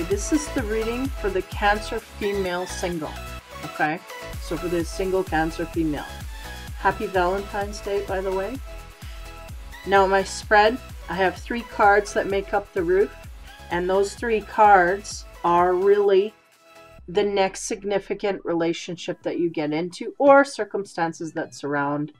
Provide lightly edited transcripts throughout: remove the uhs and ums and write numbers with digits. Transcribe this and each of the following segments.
This is the reading for the Cancer female single. Okay, so for the single Cancer female. Happy Valentine's Day, by the way. Now my spread, I have 3 cards that make up the roof, and those 3 cards are really the next significant relationship that you get into, or circumstances that surround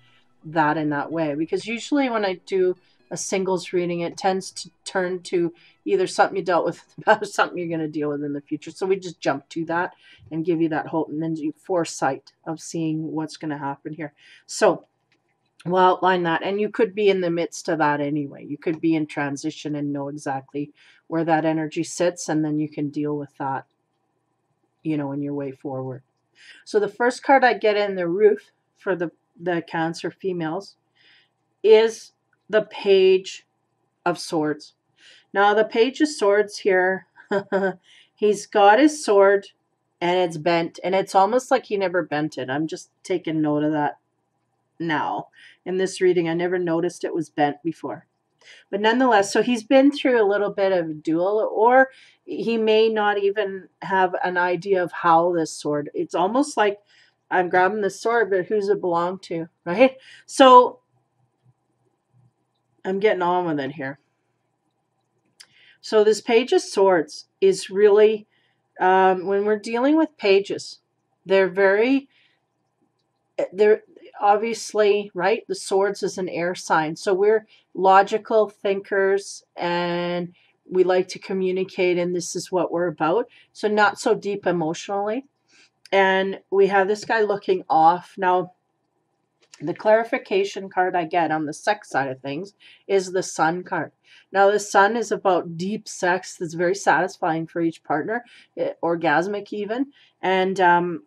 that in that way. Because usually when I do a singles reading, it tends to turn to either something you dealt with or something you're going to deal with in the future. So we just jump to that and give you that hope, and then you foresight of seeing what's going to happen here. So we'll outline that, and you could be in the midst of that anyway. You could be in transition and know exactly where that energy sits, and then you can deal with that, you know, in your way forward. So the first card I get in the roof for the Cancer females is the Page of Swords. Now the Page of Swords here, he's got his sword and it's bent, and it's almost like he never bent it. I'm just taking note of that now in this reading. I never noticed it was bent before. But nonetheless, so he's been through a little bit of a duel, or he may not even have an idea of how this sword, it's almost like I'm grabbing the sword, but who's it belong to, right? So I'm getting on with it here. So this Page of Swords is really, when we're dealing with pages, they're obviously, right? The swords is an air sign. So we're logical thinkers, and we like to communicate, and this is what we're about. So not so deep emotionally. And we have this guy looking off. Now, the clarification card I get on the sex side of things is the Sun card. Now, the Sun is about deep sex that's very satisfying for each partner, orgasmic even. And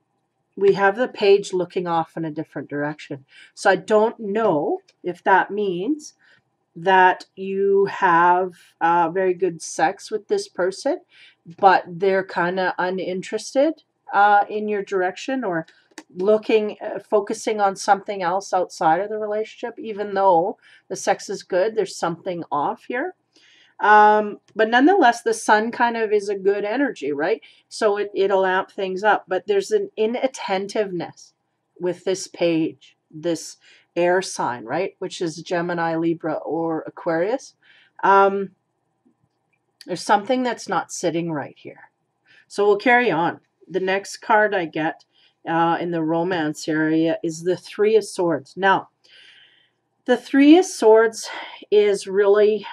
we have the Page looking off in a different direction. So I don't know if that means that you have very good sex with this person, but they're kind of uninterested in your direction, or focusing on something else outside of the relationship. Even though the sex is good, there's something off here. But nonetheless, the Sun kind of is a good energy, right? So it'll amp things up. But there's an inattentiveness with this Page, this air sign, right? Which is Gemini, Libra, or Aquarius. There's something that's not sitting right here. So we'll carry on. The next card I get in the romance area is the 3 of Swords. Now, the 3 of Swords is really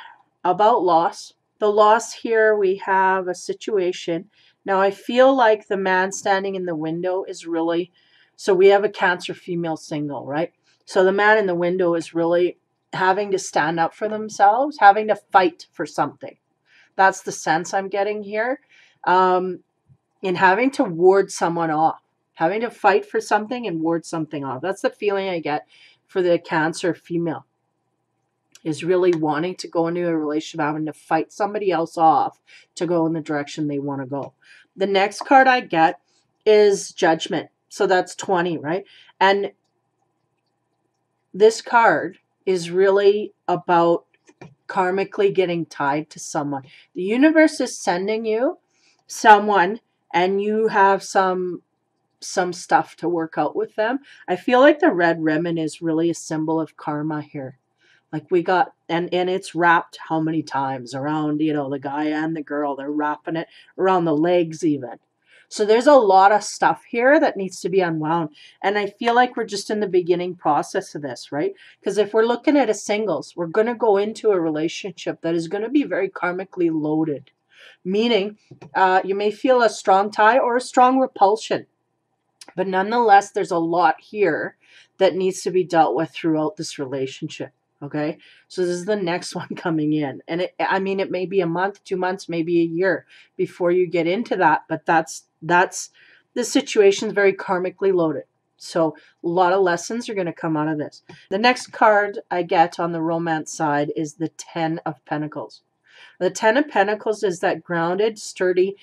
about loss. The loss here, we have a situation. Now, I feel like the man standing in the window is really, so we have a Cancer female single, right? So the man in the window is really having to stand up for themselves, having to fight for something. That's the sense I'm getting here. In having to ward someone off, having to fight for something and ward something off. That's the feeling I get for the Cancer female, is really wanting to go into a relationship, having to fight somebody else off to go in the direction they want to go. The next card I get is Judgment. So that's 20, right? And this card is really about karmically getting tied to someone. The universe is sending you someone, and you have some stuff to work out with them. I feel like the red ribbon is really a symbol of karma here. Like we got, and it's wrapped how many times around, you know, the guy and the girl, they're wrapping it around the legs even. So there's a lot of stuff here that needs to be unwound. And I feel like we're just in the beginning process of this, right? Because if we're looking at a singles, we're going to go into a relationship that is going to be very karmically loaded. Meaning you may feel a strong tie or a strong repulsion But nonetheless, there's a lot here that needs to be dealt with throughout this relationship. Okay. So this is the next one coming in. And I mean, it may be a month, 2 months, maybe a year before you get into that. But this situation is very karmically loaded. So a lot of lessons are going to come out of this. The next card I get on the romance side is the 10 of Pentacles. The 10 of Pentacles is that grounded, sturdy,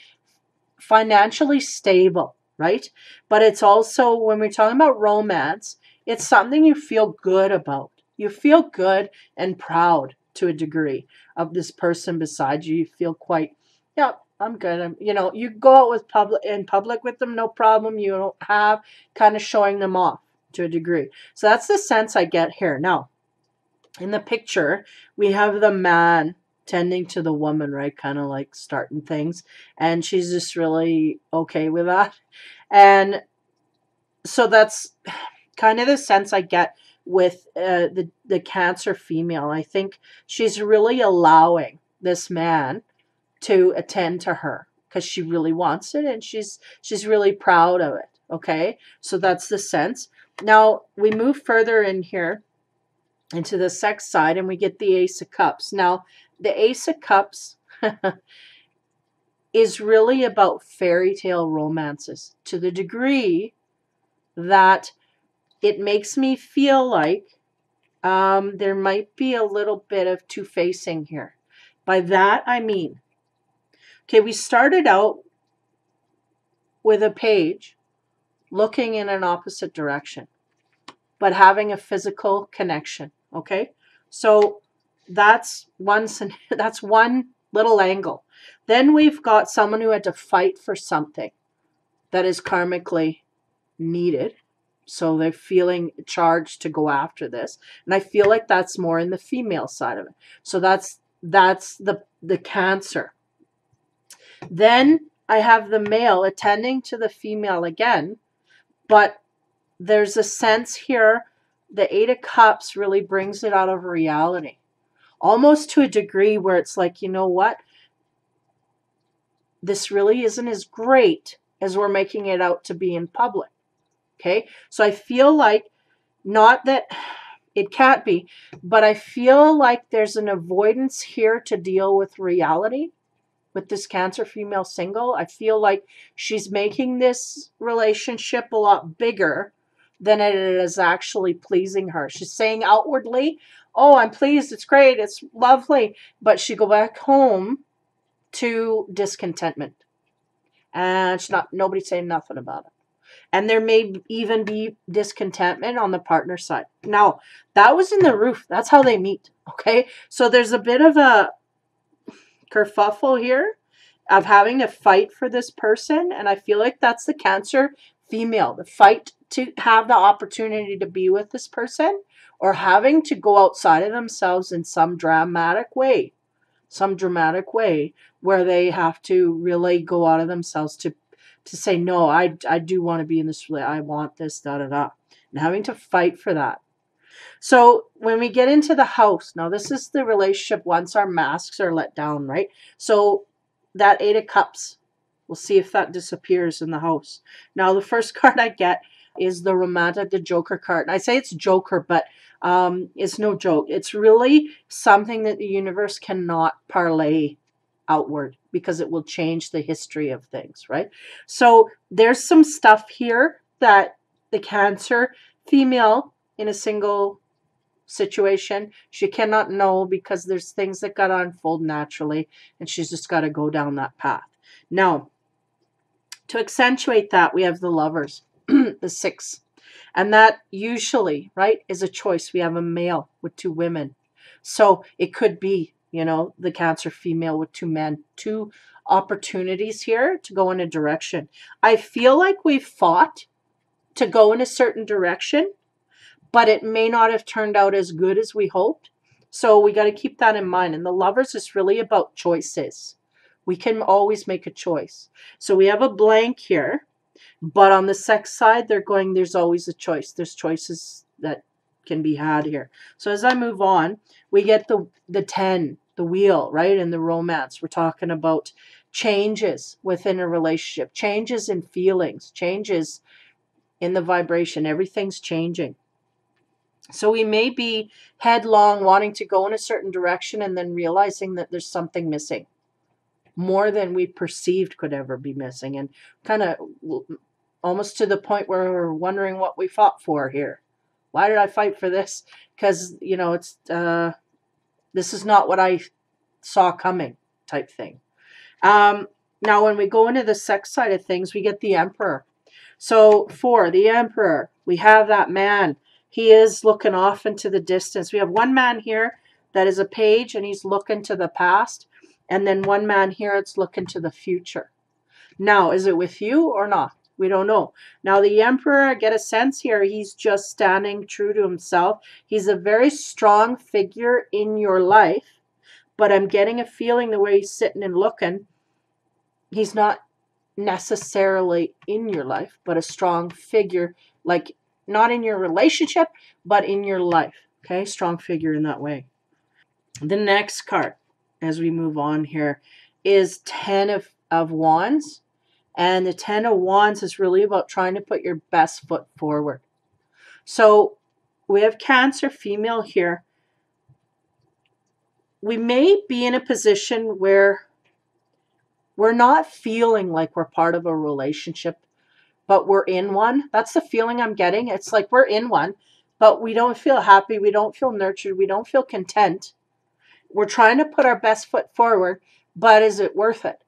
financially stable, right? But it's also, when we're talking about romance, it's something you feel good about. You feel good and proud to a degree of this person beside you. You feel quite, yeah, I'm good. You go out in public with them, no problem. You don't have kind of showing them off to a degree. So that's the sense I get here. Now, in the picture, we have the man tending to the woman, right? Kind of like starting things. And she's just really okay with that. And so that's kind of the sense I get with the Cancer female. I think she's really allowing this man to attend to her because she really wants it, and she's really proud of it. Okay, so that's the sense. Now we move further in here into the sex side, and we get the Ace of Cups. Now the Ace of Cups is really about fairy tale romances to the degree that it makes me feel like there might be a little bit of two-facing here. By that I mean, okay, we started out with a page looking in an opposite direction, but having a physical connection. Okay, so that's one little angle. Then we've got someone who had to fight for something that is karmically needed. So they're feeling charged to go after this. And I feel like that's more in the female side of it. So that's the Cancer. Then I have the male attending to the female again. But there's a sense here, the Eight of Cups really brings it out of reality. Almost to a degree where it's like, you know what? This really isn't as great as we're making it out to be in public. Okay, so I feel like, not that it can't be, but I feel like there's an avoidance here to deal with reality with this Cancer female single. I feel like she's making this relationship a lot bigger than it is actually pleasing her. She's saying outwardly, oh, I'm pleased, it's great, it's lovely, but she go back home to discontentment. And nobody's saying nothing about it. And there may even be discontentment on the partner side. Now, that was in the roof. That's how they meet. Okay, so there's a bit of a kerfuffle here of having to fight for this person. And I feel like that's the Cancer female. The fight to have the opportunity to be with this person, or having to go outside of themselves in some dramatic way. Where they have to really go out of themselves to say, no, I do want to be in this, I want this, and having to fight for that. So when we get into the house, now this is the relationship once our masks are let down, right? So that Eight of Cups, we'll see if that disappears in the house. Now the first card I get is the Romantic, the Joker card. And I say it's Joker, but it's no joke. It's really something that the universe cannot parlay outward, because it will change the history of things, right? So there's some stuff here that the Cancer female in a single situation, she cannot know, because there's things that got to unfold naturally, and she's just got to go down that path. Now, to accentuate that, we have the Lovers, the 6. And that usually, right, is a choice. We have a male with 2 women. So it could be, the Cancer female with 2 men, 2 opportunities here to go in a direction. I feel like we've fought to go in a certain direction, but it may not have turned out as good as we hoped. So we got to keep that in mind. And the Lovers is really about choices. We can always make a choice. So we have a blank here, but on the sex side, there's always a choice. There's choices that can be had here. So as I move on, we get the 10, the wheel, right? In the romance, we're talking about changes within a relationship, changes in feelings, changes in the vibration. Everything's changing. So we may be headlong, wanting to go in a certain direction, and then realizing that there's something missing, more than we perceived could ever be missing, and kind of almost to the point where we're wondering what we fought for here. Why did I fight for this? Because, you know, it's this is not what I saw coming, type thing. Now, when we go into the sex side of things, we get the Emperor. So for the Emperor, we have that man. He is looking off into the distance. We have one man here that is a page, and he's looking to the past. And then one man here, it's looking to the future. Now, is it with you or not? We don't know. Now, the Emperor, I get a sense here, he's just standing true to himself. He's a very strong figure in your life. But I'm getting a feeling the way he's sitting and looking, he's not necessarily in your life, but a strong figure, like not in your relationship, but in your life. Okay, strong figure in that way. The next card, as we move on here, is 10 of Wands. And the 10 of Wands is really about trying to put your best foot forward. So we have Cancer female here. We may be in a position where we're not feeling like we're part of a relationship, but we're in one. That's the feeling I'm getting. It's like we're in one, but we don't feel happy. We don't feel nurtured. We don't feel content. We're trying to put our best foot forward, but is it worth it?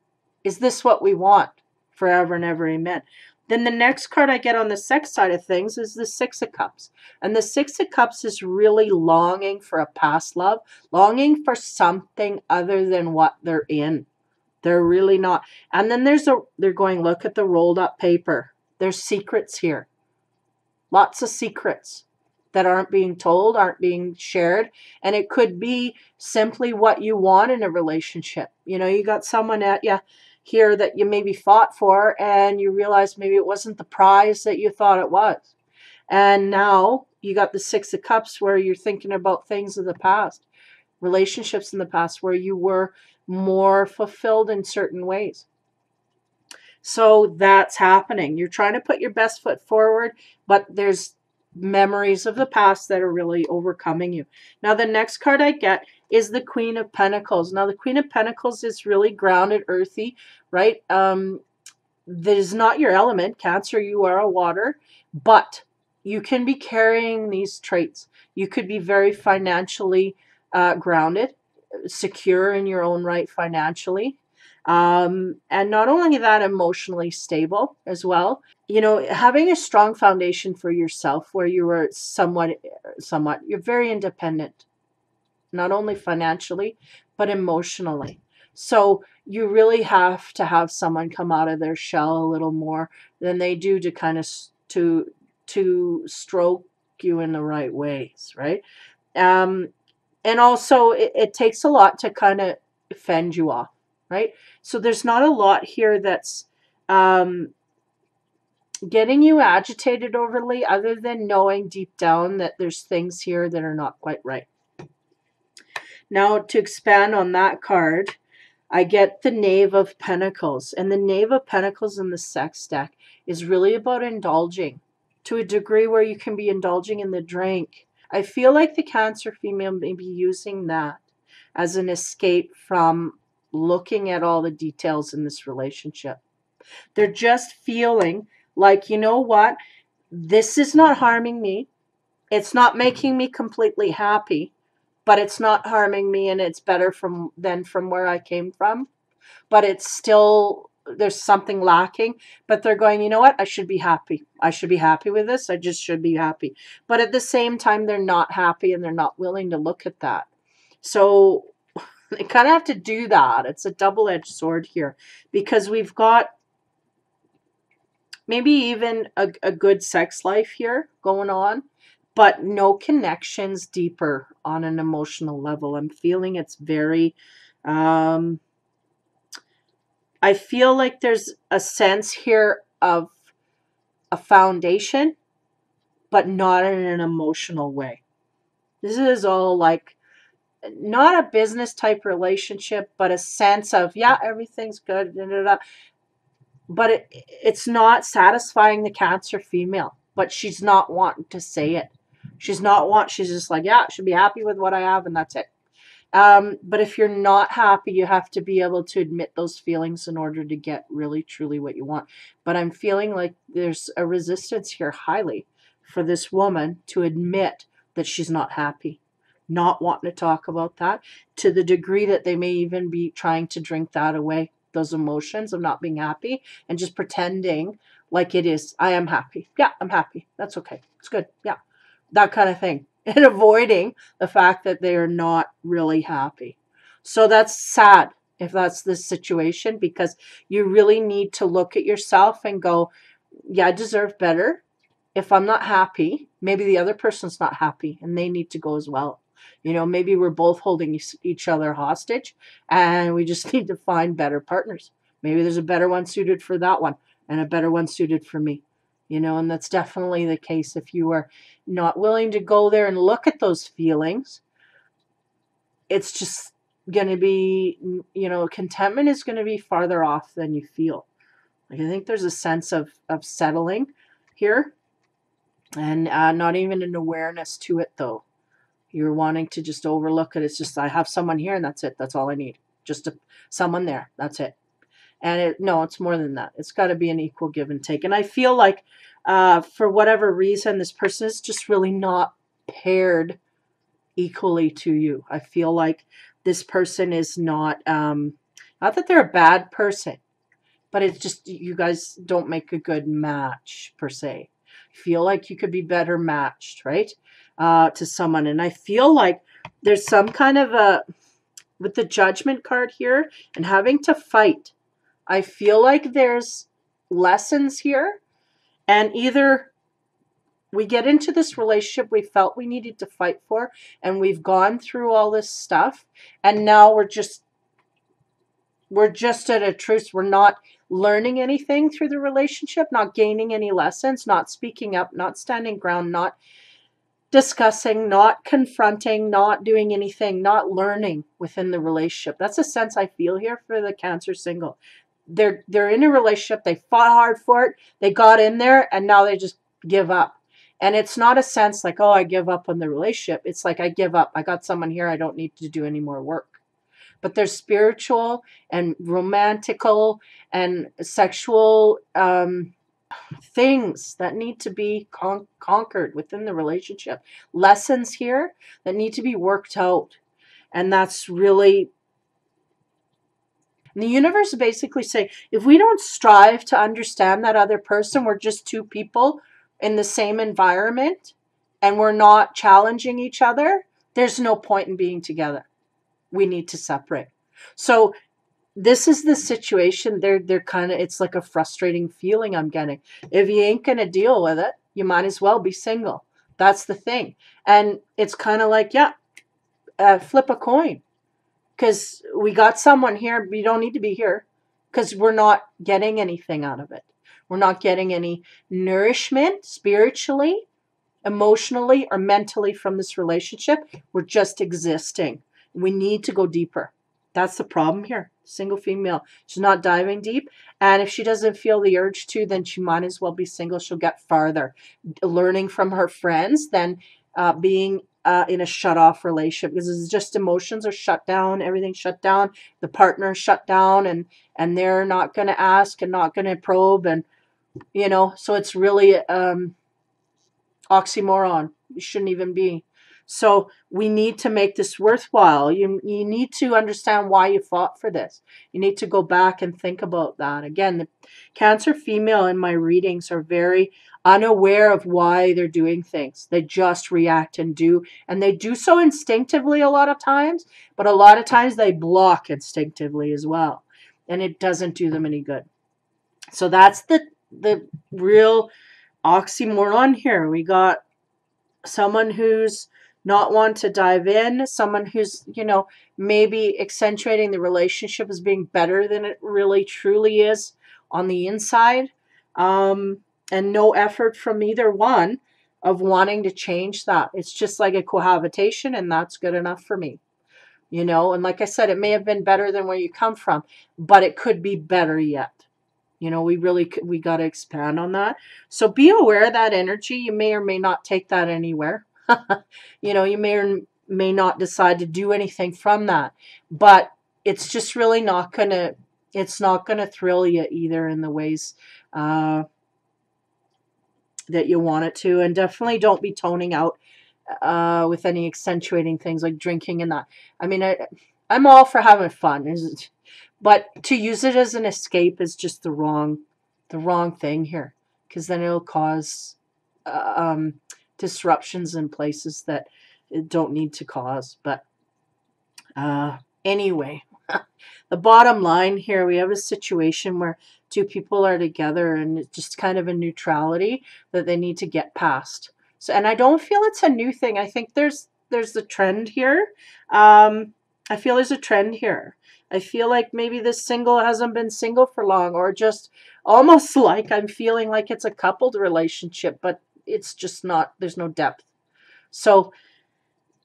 Is this what we want? Forever and ever, amen. Then the next card I get on the sex side of things is the Six of Cups. And the Six of Cups is really longing for a past love, longing for something other than what they're in. They're really not. And then they're going, look at the rolled up paper. There's secrets here. Lots of secrets that aren't being told, aren't being shared. And it could be simply what you want in a relationship. You know, you got someone at you here that you maybe fought for, and you realize maybe it wasn't the prize that you thought it was. And now you got the Six of Cups where you're thinking about things of the past, relationships in the past where you were more fulfilled in certain ways. So that's happening. You're trying to put your best foot forward, but there's memories of the past that are really overcoming you. Now, the next card I get is the Queen of Pentacles. Now, the Queen of Pentacles is really grounded, earthy, right? That is not your element. Cancer, you are a water, but you can be carrying these traits. You could be very financially grounded, secure in your own right financially. And not only that, emotionally stable as well. You know, having a strong foundation for yourself where you are somewhat, you're very independent, not only financially, but emotionally. So you really have to have someone come out of their shell a little more than they do to kind of to stroke you in the right ways, right? And also it takes a lot to kind of fend you off, right? So there's not a lot here that's getting you agitated overly, other than knowing deep down that there's things here that are not quite right. Now, to expand on that card, I get the Knave of Pentacles. And the Knave of Pentacles in the sex deck is really about indulging to a degree where you can be indulging in the drink. I feel like the Cancer female may be using that as an escape from looking at all the details in this relationship. They're just feeling like, you know what? This is not harming me. It's not making me completely happy, but it's not harming me, and it's better than from where I came from. But it's still, there's something lacking. But they're going, you know what? I should be happy. I should be happy with this. I just should be happy. But at the same time, they're not happy, and they're not willing to look at that. So they kind of have to do that. It's a double-edged sword here, because we've got maybe even a good sex life here going on, but no connections deeper on an emotional level. I'm feeling it's very, I feel like there's a sense here of a foundation, but not in an emotional way. This is all like, not a business type relationship, but a sense of, yeah, everything's good, da, da, da. But it's not satisfying the Cancer female. but she's not wanting to say it. She's just like, yeah, I should be happy with what I have, and that's it. But if you're not happy, you have to be able to admit those feelings in order to get really, truly what you want. But I'm feeling like there's a resistance here highly for this woman to admit that she's not happy, not wanting to talk about that, to the degree that they may even be trying to drink that away, those emotions of not being happy, and just pretending like it is. I am happy. Yeah, I'm happy. That's okay. It's good. Yeah. That kind of thing. And avoiding the fact that they are not really happy. So that's sad if that's the situation, because you really need to look at yourself and go, yeah, I deserve better. If I'm not happy, maybe the other person's not happy and they need to go as well. You know, maybe we're both holding each other hostage and we just need to find better partners. Maybe there's a better one suited for that one and a better one suited for me. You know, and that's definitely the case if you are not willing to go there and look at those feelings. It's just going to be, you know, contentment is going to be farther off than you feel. Like, I think there's a sense of settling here, and not even an awareness to it, though. You're wanting to just overlook it. It's just, I have someone here and that's it. That's all I need. Just someone there. That's it. And no, it's more than that. It's got to be an equal give and take. And I feel like for whatever reason, this person is just really not paired equally to you. I feel like this person is not that they're a bad person, but it's just you guys don't make a good match per se. I feel like you could be better matched, right, to someone. And I feel like there's some kind of with the Judgment card here and having to fight. I feel like there's lessons here, and either we get into this relationship we felt we needed to fight for, and we've gone through all this stuff, and now we're just at a truce. We're not learning anything through the relationship, not gaining any lessons, not speaking up, not standing ground, not discussing, not confronting, not doing anything, not learning within the relationship. That's a sense I feel here for the Cancer single. They're in a relationship. They fought hard for it. They got in there, and now they just give up. And it's not a sense like, oh, I give up on the relationship. It's like, I give up. I got someone here. I don't need to do any more work. But there's spiritual and romantical and sexual things that need to be conquered within the relationship. Lessons here that need to be worked out. And that's really... And the universe is basically saying, if we don't strive to understand that other person, we're just two people in the same environment, and we're not challenging each other, there's no point in being together. We need to separate. So this is the situation. They're kind of, it's like a frustrating feeling I'm getting. If you ain't going to deal with it, you might as well be single. That's the thing. And it's kind of like, yeah, flip a coin. Because we got someone here, we don't need to be here, because we're not getting anything out of it. We're not getting any nourishment spiritually, emotionally, or mentally from this relationship. We're just existing. We need to go deeper. That's the problem here. Single female. She's not diving deep. And if she doesn't feel the urge to, then she might as well be single. She'll get farther learning from her friends than being in a shut-off relationship, because it's just emotions are shut down, everything's shut down, the partner shut down, and they're not going to ask and not going to probe, and you know, so it's really oxymoron. It shouldn't even be. So we need to make this worthwhile. You need to understand why you fought for this. You need to go back and think about that. Again, the Cancer female in my readings are very unaware of why they're doing things. They just react and do. And they do so instinctively a lot of times. But a lot of times they block instinctively as well. And it doesn't do them any good. So that's the real oxymoron here. We got someone who's not want to dive in, someone who's, you know, maybe accentuating the relationship as being better than it really truly is on the inside, and no effort from either one of wanting to change that. It's just like a cohabitation, and that's good enough for me, you know. And like I said, it may have been better than where you come from, but it could be better yet. You know, we got to expand on that. So be aware of that energy. You may or may not take that anywhere. You know, you may or may not decide to do anything from that, but it's just really not gonna, it's not gonna thrill you either in the ways that you want it to. And definitely don't be toning out with any accentuating things like drinking and that. I mean, I'm all for having fun, but to use it as an escape is just the wrong thing here, because then it'll cause disruptions in places that it don't need to cause. But anyway, the bottom line here, we have a situation where two people are together and it's just kind of a neutrality that they need to get past. So, and I don't feel it's a new thing. I think there's the trend here. I feel there's a trend here. I feel like maybe this single hasn't been single for long, or just almost like I'm feeling like it's a coupled relationship, but it's just not, there's no depth. So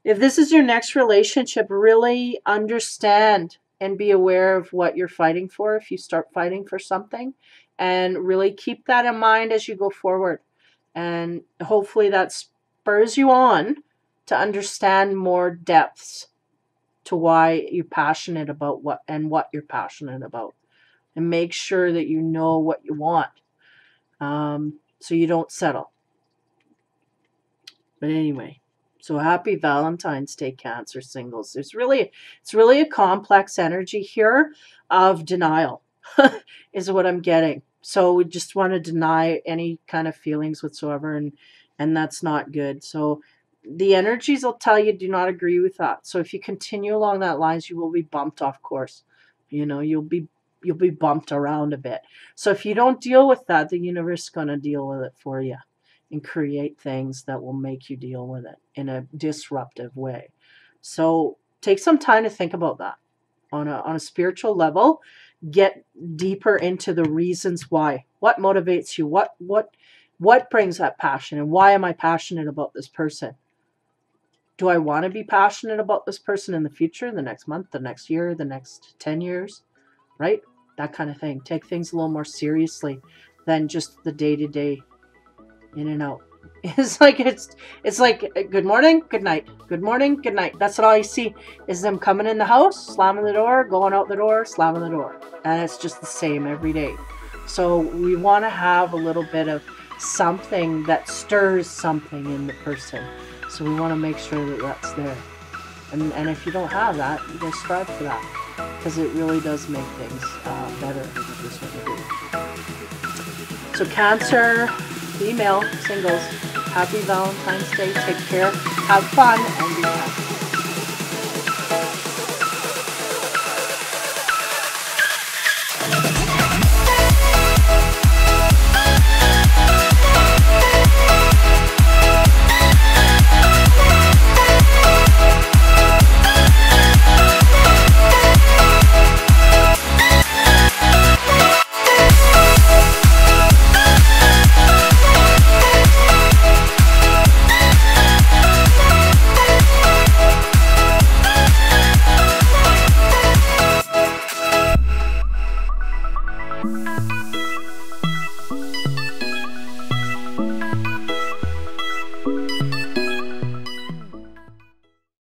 if this is your next relationship, really understand and be aware of what you're fighting for if you start fighting for something, and really keep that in mind as you go forward. And hopefully that spurs you on to understand more depths to why you're passionate about what you're passionate about, and make sure that you know what you want, so you don't settle. But anyway, so happy Valentine's Day, Cancer singles. It's really a complex energy here of denial is what I'm getting. So we just want to deny any kind of feelings whatsoever, and that's not good. So the energies will tell you do not agree with that. So if you continue along that lines, you will be bumped off course. You know, you'll be bumped around a bit. So if you don't deal with that, the universe is going to deal with it for you and create things that will make you deal with it in a disruptive way. So take some time to think about that on a spiritual level. Get deeper into the reasons why. What motivates you? What brings that passion? And why am I passionate about this person? Do I want to be passionate about this person in the future, the next month, the next year, the next 10 years, right? That kind of thing. Take things a little more seriously than just the day-to-day in and out. It's like good morning, good night, good morning, good night. That's what all you see is them coming in the house, slamming the door, going out the door, slamming the door. And it's just the same every day. So we want to have a little bit of something that stirs something in the person. So we want to make sure that that's there. And if you don't have that, you gotta strive for that, because it really does make things better. Just what you do. So Cancer, female, singles, happy Valentine's Day. Take care, have fun, and be happy.